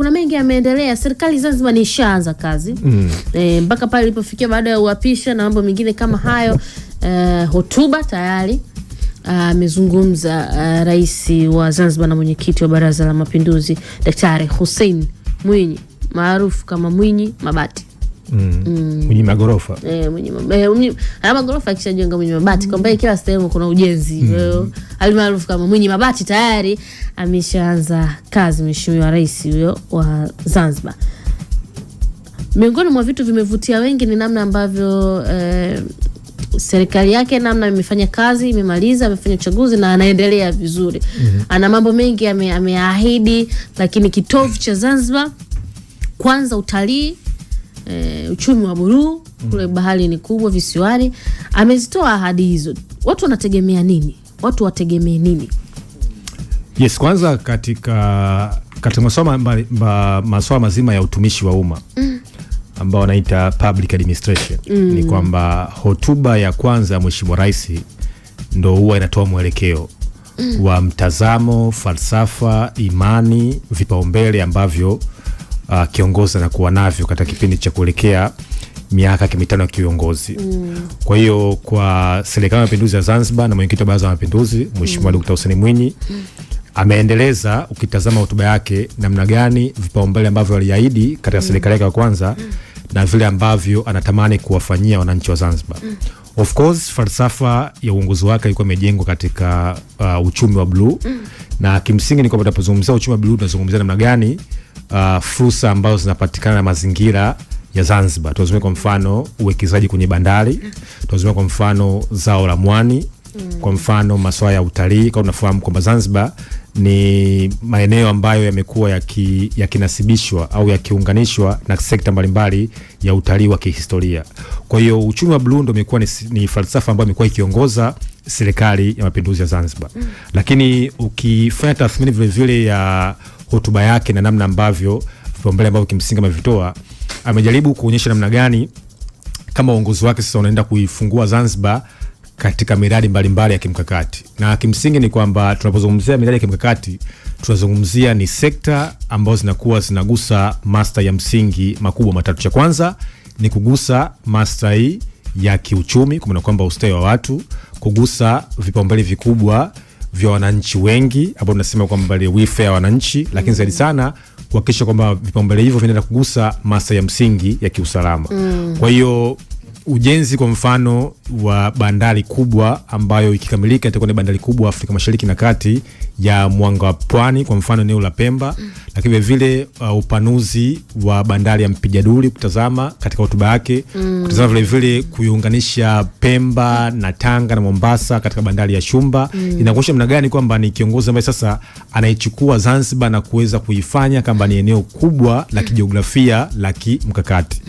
kuna mengi yameendelea. Serikali Zanzibar ni ishaanza kazi. Mpaka pale ilipofikia baada ya uapisha na mambo mengine kama hayo, hotuba tayari amezungumza rais wa Zanzibar na mwenyekiti wa Baraza la Mapinduzi Daktari Hussein Mwinyi, maarufu kama Mwinyi Mabati. Mwinyi magorofa. Mwinyi magorofa akishajenga Mwinyi Mabati, kwamba kila sehemu kuna ujenzi. Almaarufu kama Mwinyi Mabati tayari ameshaanza kazi mheshimiwa rais huyo wa Zanzibar. Miongoni mwa vitu vimevutia wengi ni namna ambavyo serikali yake namna imefanya kazi, imemaliza, amefanya uchaguzi na anaendelea vizuri. Ana mambo mengi ameahidi, lakini kitovu cha Zanzibar kwanza utalii, uchumi wa buluu, kule bahari ni kubwa, visiwani. Amezitoa ahadi hizo. Watu wanategemea nini? Watu wategemee nini? Yes, kwanza katika masuala mazima ya utumishi wa umma ambao wanaita public administration, ni kwamba hotuba ya kwanza ya mheshimiwa rais ndo huwa inatoa mwelekeo wa mtazamo, falsafa, imani, vipaumbele ambavyo kiongozi anakuwa navyo katika kipindi cha kuelekea miaka mitano ya kiongozi. Kwa hiyo kwa serikali ya mapinduzi ya Zanzibar na mwenyekiti wa Baraza la Mapinduzi mheshimiwa Dr. Hussein Mwinyi ameendeleza, ukitazama hotuba yake, namna gani vipaumbele ambavyo aliahidi katika serikali yake ya kwanza na vile ambavyo anatamani kuwafanyia wananchi wa Zanzibar. Of course falsafa ya uongozi wake ilikuwa imejengwa katika uchumi wa blue, na kimsingi ni kwamba tunapozungumzia uchumi wa blue tunazungumzia namna gani fursa ambazo zinapatikana na mazingira ya Zanzibar. Tunazungumzia kwa mfano uwekezaji kwenye bandari, tunazungumzia kwa mfano zao la mwani, kwa mfano masuala ya utalii. Kama unafahamu kwamba Zanzibar ni maeneo ambayo yamekuwa yakinasibishwa au yakiunganishwa na sekta mbalimbali ya utalii wa kihistoria. Kwa hiyo uchumi wa blue ndio imekuwa ni falsafa ambayo imekuwa ikiongoza serikali ya mapinduzi ya Zanzibar. Lakini ukifanya tathmini vile vile ya hotuba yake na namna ambavyo vipaumbele ambavyo kimsingi amevitoa, amejaribu kuonyesha namna gani kama uongozi wake sasa unaenda kuifungua Zanzibar katika miradi mbalimbali ya kimkakati. Na kimsingi ni kwamba tunapozungumzia miradi ya kimkakati, tunazungumzia ni sekta ambazo zinakuwa zinagusa master ya msingi makubwa matatu. Cha kwanza ni kugusa master ya kiuchumi, kwa maana kwamba ustawi wa watu, kugusa vipaumbele vikubwa vya wananchi wengi ambao tunasema kwamba ni welfare ya wananchi, lakini zaidi sana kuhakikisha kwamba vipaumbele hivyo vinaenda kugusa master ya msingi ya kiusalama. Kwa hiyo ujenzi kwa mfano wa bandari kubwa ambayo ikikamilika itakuwa ni bandari kubwa Afrika Mashariki na Kati ya Mwanga wa Pwani, kwa mfano eneo la Pemba, lakini vile upanuzi wa bandari ya Mpijaduli kutazama katika hotuba yake, kutazama vile vile kuiunganisha Pemba na Tanga na Mombasa katika bandari ya Shumba. Inakuonyesha namna gani kwamba ni kiongozi ambaye sasa anaichukua Zanzibar na kuweza kuifanya kama ni eneo kubwa la kijiografia la kimkakati.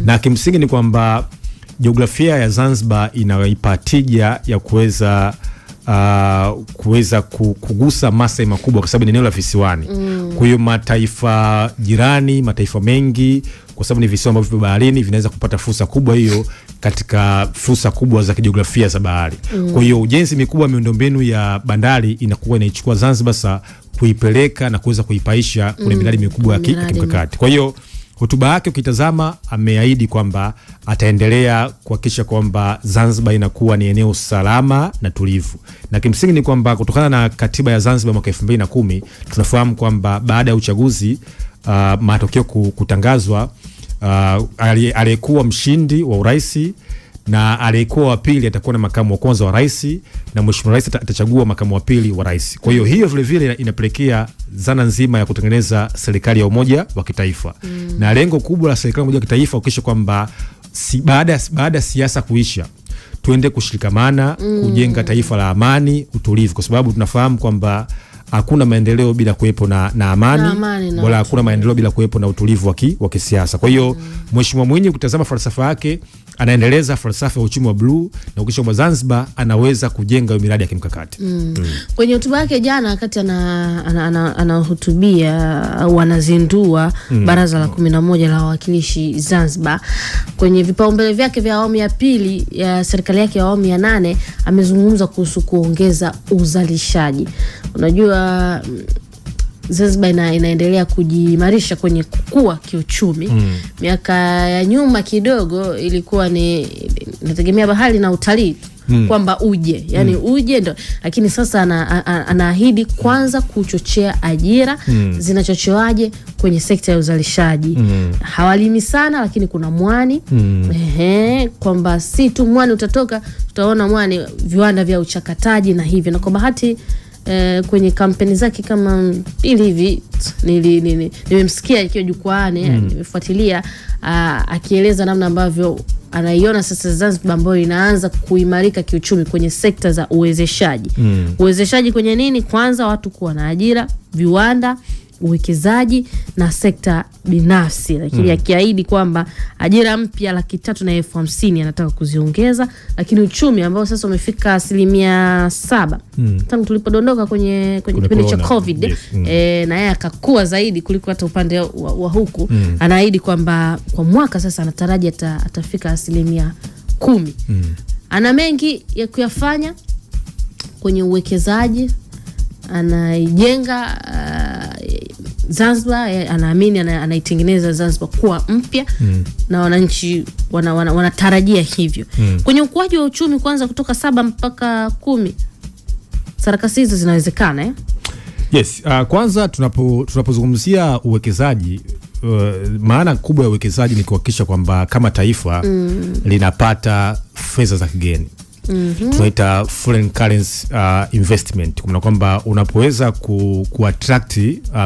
Na kimsingi ni kwamba jiografia ya Zanzibar inaipa tija ya kuweza kugusa maslahi makubwa kwa sababu ni eneo la visiwani. Kwa hiyo mataifa jirani, mataifa mengi, kwa sababu ni visiwa ambavyo vipo baharini, vinaweza kupata fursa kubwa hiyo katika fursa kubwa za kijiografia za bahari. Kwa hiyo ujenzi mikubwa miundombinu ya bandari inakuwa inaichukua Zanzibar sasa kuipeleka na kuweza kuipaisha kwenye miradi mikubwa ya kimkakati. Kwa hiyo hotuba yake ukitazama, ameahidi kwamba ataendelea kuhakikisha kwamba Zanzibar inakuwa ni eneo salama na tulivu. Na kimsingi ni kwamba kutokana na katiba ya Zanzibar mwaka 2010 tunafahamu kwamba baada ya uchaguzi matokeo kutangazwa, aliyekuwa mshindi wa urais na aliyekuwa wa pili atakuwa na makamu wa kwanza wa rais, na mheshimiwa rais atachagua makamu wa pili wa rais. Kwa hiyo hiyo vile vile inapelekea zana nzima ya kutengeneza serikali ya umoja wa kitaifa. Na lengo kubwa la serikali ya umoja wa kitaifa kuhakikisha kwamba baada siasa kuisha, tuende kushirikamana kujenga taifa la amani, utulivu, kwa sababu tunafahamu kwamba hakuna maendeleo bila kuwepo na amani, wala hakuna maendeleo bila kuwepo na utulivu wa kisiasa. Kwa hiyo mheshimiwa Mwinyi kutazama falsafa yake, anaendeleza falsafa ya uchumi wa blue na ukisha kwamba Zanzibar anaweza kujenga miradi ya kimkakati. Kwenye hotuba yake jana wakati anahutubia wanazindua Baraza la 11 la Wawakilishi Zanzibar, kwenye vipaumbele vyake vya awamu ya pili ya serikali yake ya awamu ya 8 amezungumza kuhusu kuongeza uzalishaji. Unajua Zanzibar inaendelea kujimarisha kwenye kukua kiuchumi. Miaka ya nyuma kidogo ilikuwa ni nategemea bahari na utalii kwamba uje, yani uje ndo, lakini sasa anaahidi kwanza kuchochea ajira. Zinachochewaje? Kwenye sekta ya uzalishaji. Hawalimi sana, lakini kuna mwani. Kwamba si tu mwani utatoka, tutaona mwani, viwanda vya uchakataji na hivyo. Na kwa bahati kwenye kampeni zake kama hivi nimemsikia ikiwa jukwaani, nimefuatilia akieleza namna ambavyo anaiona sasa Zanzibar ambayo inaanza kuimarika kiuchumi kwenye sekta za uwezeshaji. Uwezeshaji kwenye nini? Kwanza watu kuwa na ajira, viwanda, uwekezaji na sekta binafsi. Lakini akiahidi kwamba ajira mpya 350,000 anataka kuziongeza, lakini uchumi ambao sasa umefika 7% tangu tulipodondoka kwenye kipindi cha COVID, na yeye akakua zaidi kuliko hata upande wa huku. Anaahidi kwamba kwa mwaka sasa anataraji atafika 10%. Ana mengi ya kuyafanya kwenye uwekezaji, anaijenga Zanzibar, anaamini anaitengeneza Zanzibar kuwa mpya, na wananchi wanatarajia hivyo. Kwenye ukuaji wa uchumi kwanza kutoka 7 mpaka 10, sarakasi hizo zinawezekana Yes, kwanza tunapozungumzia uwekezaji, maana kubwa ya uwekezaji ni kuhakikisha kwamba kama taifa linapata fedha za kigeni. Tunaita foreign currency investment. Kwa kwamba unapoweza kuattract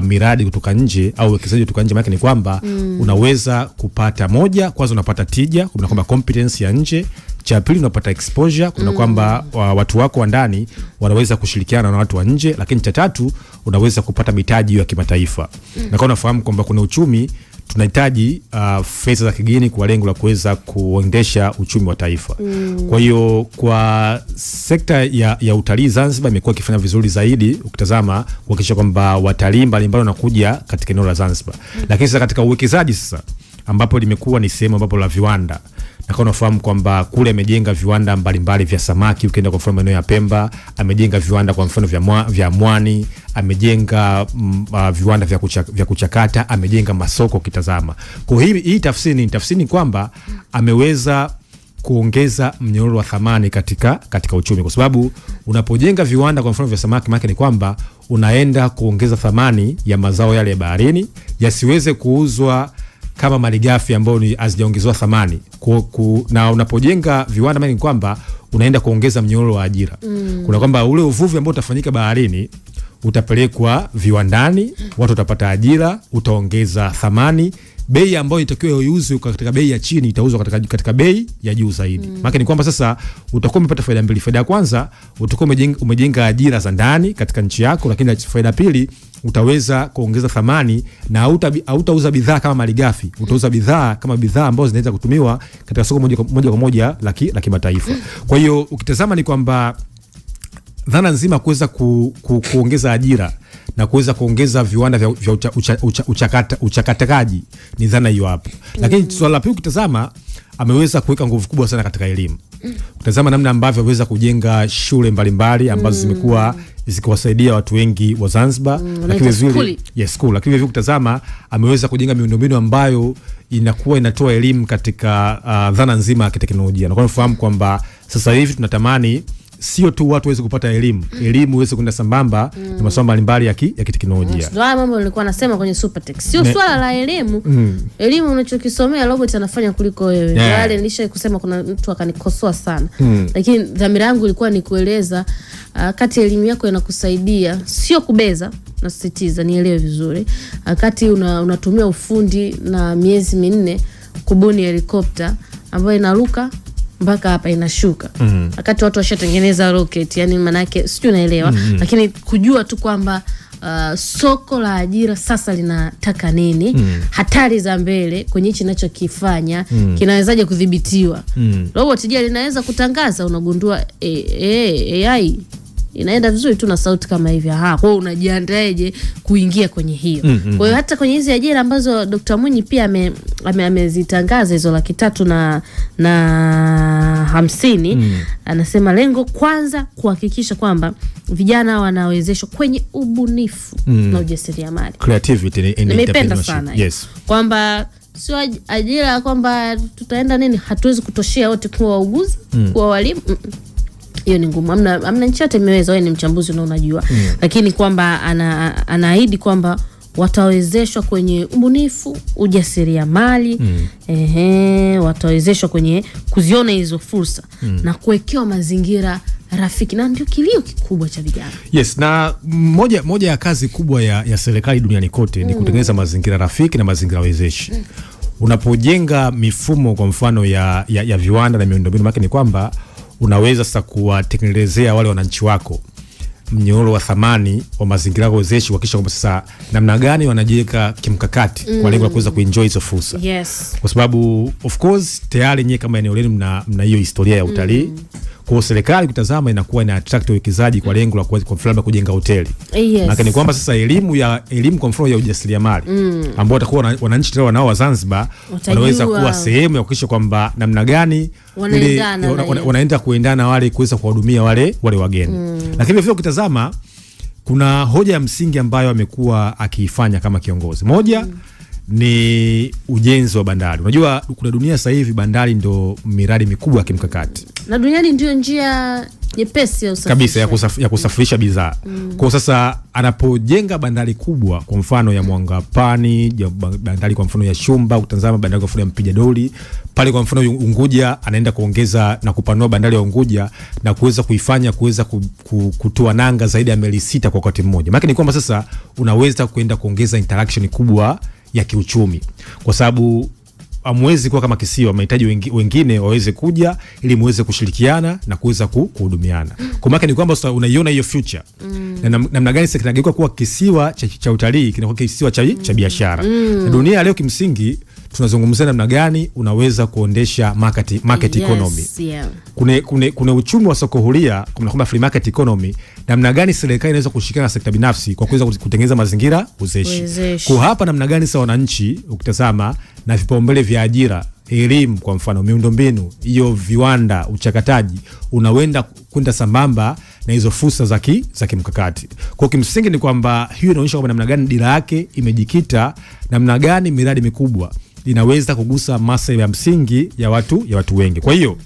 miradi kutoka nje au uwekezaji kutoka nje, maana ni kwamba unaweza kupata moja, kwanza unapata tija, kwa kwamba competence ya nje. Cha pili unapata exposure, kuna kwamba watu wako wa ndani wanaweza kushirikiana na watu wa nje. Lakini cha tatu unaweza kupata mitaji ya kimataifa. Na kama unafahamu kwamba kuna uchumi tunahitaji fedha za kigeni kwa lengo la kuweza kuendesha uchumi wa taifa. Kwa hiyo kwa sekta ya utalii, Zanzibar imekuwa ikifanya vizuri zaidi ukitazama kuhakikisha kwamba watalii mbalimbali wanakuja katika eneo la Zanzibar. Lakini sasa katika uwekezaji sasa, ambapo limekuwa ni sehemu ambapo la viwanda, na kama unafahamu kwamba kule amejenga viwanda mbalimbali vya samaki. Ukienda kwa mfano eneo ya Pemba, amejenga viwanda kwa mfano vya mwani, amejenga viwanda vya kuchakata, amejenga masoko kitazama. Kwa hiyo hii tafsiri ni kwamba ameweza kuongeza mnyororo wa thamani katika uchumi, kwa sababu unapojenga viwanda kwa mfano vya samaki, maana ni kwamba unaenda kuongeza thamani ya mazao yale ya baharini, yasiweze kuuzwa kama malighafi ambayo ni hazijaongezewa thamani. Na unapojenga viwanda, maana ni kwamba unaenda kuongeza mnyororo wa ajira. Kuna kwamba ule uvuvi ambao utafanyika baharini utapelekwa viwandani, watu watapata ajira, utaongeza thamani. Bei ambayo itakiwa iuzwe katika bei ya chini itauzwa katika bei ya juu zaidi. Maana ni kwamba sasa utakuwa umepata faida mbili. Faida ya kwanza, utakuwa umejenga ajira za ndani katika nchi yako, lakini faida pili, utaweza kuongeza thamani na hautauza bidhaa kama malighafi. Utauza bidhaa kama bidhaa ambazo zinaweza kutumiwa katika soko moja kwa moja la kimataifa. Kwa hiyo ukitazama ni kwamba dhana nzima kuweza kuongeza ajira na kuweza kuongeza viwanda vya uchakataji ni dhana hiyo hapo. Lakini swala la pili ukitazama, ameweza kuweka nguvu kubwa sana katika elimu. Ukitazama namna ambavyo ameweza kujenga shule mbalimbali ambazo zimekuwa zikiwasaidia watu wengi wa Zanzibar. Lakini vile lakini vile ukitazama ameweza kujenga miundombinu ambayo inakuwa inatoa elimu katika dhana nzima ya teknolojia. Na kwa unafahamu kwamba sasa hivi tunatamani sio tu watu waweze kupata elimu iweze kwenda sambamba na masuala mbalimbali ya kiteknolojia. Ndio mambo nilikuwa nasema kwenye Supertech. Sio swala la elimu. Elimu unachokisomea robot anafanya kuliko wewe. Wale nilisha kusema, kuna mtu akanikosoa sana. Lakini dhamira yangu ilikuwa ni kueleza kati elimu yako inakusaidia, sio kubeza, nasisitiza nielewe vizuri. Kati unatumia ufundi na miezi 4 kubuni helikopta ambayo inaruka mpaka hapa inashuka. Wakati watu washatengeneza rocket, yani maana yake sijui unaelewa. Lakini kujua tu kwamba soko la ajira sasa linataka nini, hatari za mbele kwenye hichi ninachokifanya kinawezaje kudhibitiwa. Robot je linaweza kutangaza, unagundua AI inaenda vizuri tu na sauti kama hivi. Kwa hiyo unajiandaeje kuingia kwenye hiyo? Kwa hiyo hata kwenye hizi ajira ambazo Dr. Mwinyi pia amezitangaza hizo 350 anasema lengo kwanza kuhakikisha kwamba vijana wanawezeshwa kwenye ubunifu na ujasiriamali, creativity and entrepreneurship. Sana yes. Kwamba sio ajira kwamba tutaenda nini, hatuwezi kutoshea wote kuwa wauguzi, kuwa walimu. Hiyo ni ngumu. Amna nchi yote imeweza, wewe ni mchambuzi na unajua. Lakini kwamba anaahidi kwamba watawezeshwa kwenye ubunifu, ujasiriamali, watawezeshwa kwenye kuziona hizo fursa na kuwekewa mazingira rafiki, na ndio kilio kikubwa cha vijana. Yes, na moja ya kazi kubwa ya serikali duniani kote ni kutengeneza mazingira rafiki na mazingira wezeshi. Unapojenga mifumo kwa mfano ya viwanda na miundombinu, maana ni kwamba unaweza sasa kuwatengenezea wale wananchi wako mnyororo wa thamani wa mazingira wezeshi, kuhakikisha kwamba sasa namna gani wanajiweka kimkakati kwa lengo la kuweza kuenjoy hizo fursa. Yes. Kwa sababu of course tayari nyewe kama eneo lenu mna hiyo historia ya utalii. Kwa serikali kutazama inakuwa ina attract wawekezaji kwa lengo la kwa mfano kujenga hoteli. Yes. Maana ni kwamba sasa elimu kwa mfano ya ujasiriamali ambao watakuwa wananchi tena wanao wa Zanzibar wanaweza kuwa sehemu ya kuhakikisha kwamba namna gani wanaenda kuendana wale kuweza kuwahudumia wale wageni. Lakini vile ukitazama kuna hoja ya msingi ambayo amekuwa akiifanya kama kiongozi. Moja ni ujenzi wa bandari. Unajua kuna dunia sasa hivi bandari ndo miradi mikubwa ya kimkakati. Na duniani ndio njia nyepesi ya usafiri kabisa ya kusafirisha bidhaa. Kwa sasa anapojenga bandari kubwa kwa mfano ya Mwangapani, bandari kwa mfano ya Shumba, utazama bandari kwa mfano ya Mpija Doli, pale kwa mfano Unguja anaenda kuongeza na kupanua bandari ya Unguja na kuweza kuifanya kutoa nanga zaidi ya meli 6 kwa wakati mmoja. Maana ni kwamba sasa unaweza kuenda kuongeza interaction kubwa ya kiuchumi, kwa sababu amwezi kuwa kama kisiwa, mahitaji wengine waweze kuja ili muweze kushirikiana na kuweza kuhudumiana. Kwa maana ni kwamba sasa unaiona hiyo future na namna gani sasa kinageuka kuwa kisiwa cha utalii, kinakuwa kisiwa cha biashara. Na dunia leo kimsingi tunazungumzia namna gani unaweza kuondesha market economy. Yeah. Kuna uchumi wa soko huria, kuna free market economy, namna gani serikali inaweza kushirikiana na sekta binafsi kwa kuweza kutengeneza mazingira wezeshi. Kwa hapa namna gani sasa wananchi ukitazama na vipaumbele vya ajira, elimu kwa mfano, miundombinu, hiyo viwanda, uchakataji unawenda kwenda sambamba na hizo fursa za kimkakati. Kwa kimsingi ni kwamba hiyo inaonyesha kwamba namna gani dira yake imejikita, namna gani miradi mikubwa inaweza kugusa maslahi ya msingi ya watu wengi. Kwa hiyo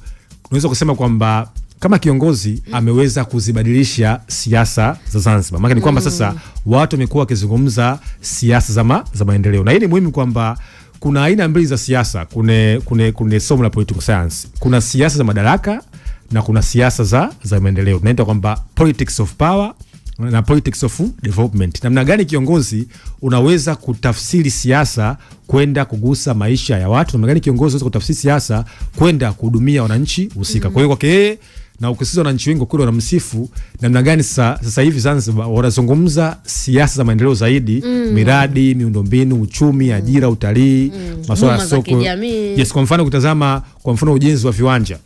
tunaweza kusema kwamba kama kiongozi ameweza kuzibadilisha siasa za Zanzibar. Maana ni kwamba sasa watu wamekuwa wakizungumza siasa za maendeleo. Na hii ni muhimu kwamba kuna aina mbili za siasa. Kuna somo la political science. Kuna siasa za madaraka na kuna siasa za maendeleo. Tunaita kwamba politics of power na politics of development. Namna gani kiongozi unaweza kutafsiri siasa kwenda kugusa maisha ya watu, namna gani kiongozi unaweza kutafsiri siasa kwenda kuhudumia wananchi husika. Kwa hiyo kwake yeye na ukisiza wananchi wengi kule wanamsifu, namna gani sasa hivi Zanzibar wanazungumza siasa za maendeleo zaidi, miradi, miundombinu, uchumi, ajira, utalii, masuala ya soko. Yes, kwa mfano kutazama kwa mfano ujenzi wa viwanja.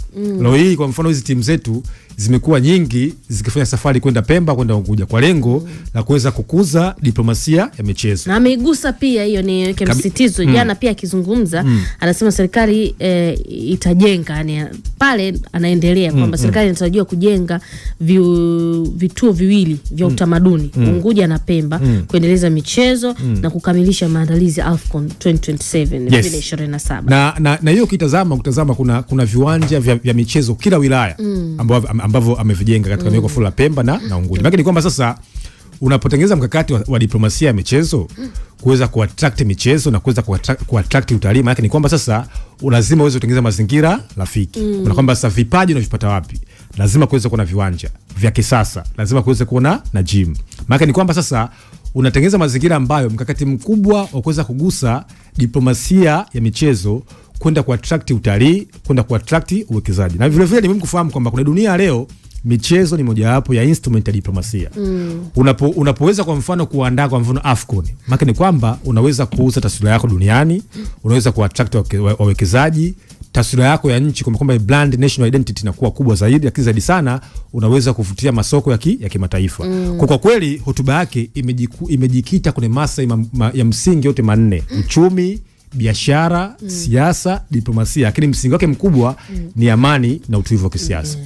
Leo hii kwa mfano hizi timu zetu zimekuwa nyingi zikifanya safari kwenda Pemba, kwenda Unguja kwa lengo la kuweza kukuza diplomasia ya michezo. Na ameigusa pia hiyo ni kimsitizo. Jana pia akizungumza anasema serikali itajenga, yani pale anaendelea kwamba serikali inatarajiwa kujenga vituo viwili vya utamaduni Unguja na Pemba kuendeleza michezo na kukamilisha maandalizi ya AFCON 2027 2027. Na hiyo kutazama kuna viwanja vya michezo kila wilaya ambavyo amevijenga katika mikoa full la Pemba na Unguja. Maana ni kwamba sasa unapotengeneza mkakati wa diplomasia ya michezo kuweza kuattract michezo na kuweza kuattract utalii, maana ni kwamba sasa lazima uweze kutengeneza mazingira rafiki. Kuna kwamba sasa vipaji unavipata wapi? Lazima kuweze kuwa na viwanja vya kisasa, lazima kuweze kuwa na gym. Maana ni kwamba sasa unatengeneza mazingira ambayo mkakati mkubwa wa kuweza kugusa diplomasia ya michezo kwenda kuattract utalii, kwenda kuattract uwekezaji. Na vile vile ni muhimu kufahamu kwamba kuna dunia leo michezo ni mojawapo ya instrument ya diplomasia. Unapoweza kwa mfano kuandaa kwa mfano AFCON, maana ni kwamba unaweza kuuza taswira yako duniani, unaweza kuattract wawekezaji, taswira yako ya nchi kwamba brand national identity inakuwa kubwa zaidi, lakini zaidi sana unaweza kuvutia masoko ya kimataifa. Kwa kweli hotuba yake imejikita kwenye masuala ya msingi yote manne: uchumi, biashara, siasa, diplomasia, lakini msingi wake mkubwa ni amani na utulivu wa kisiasa.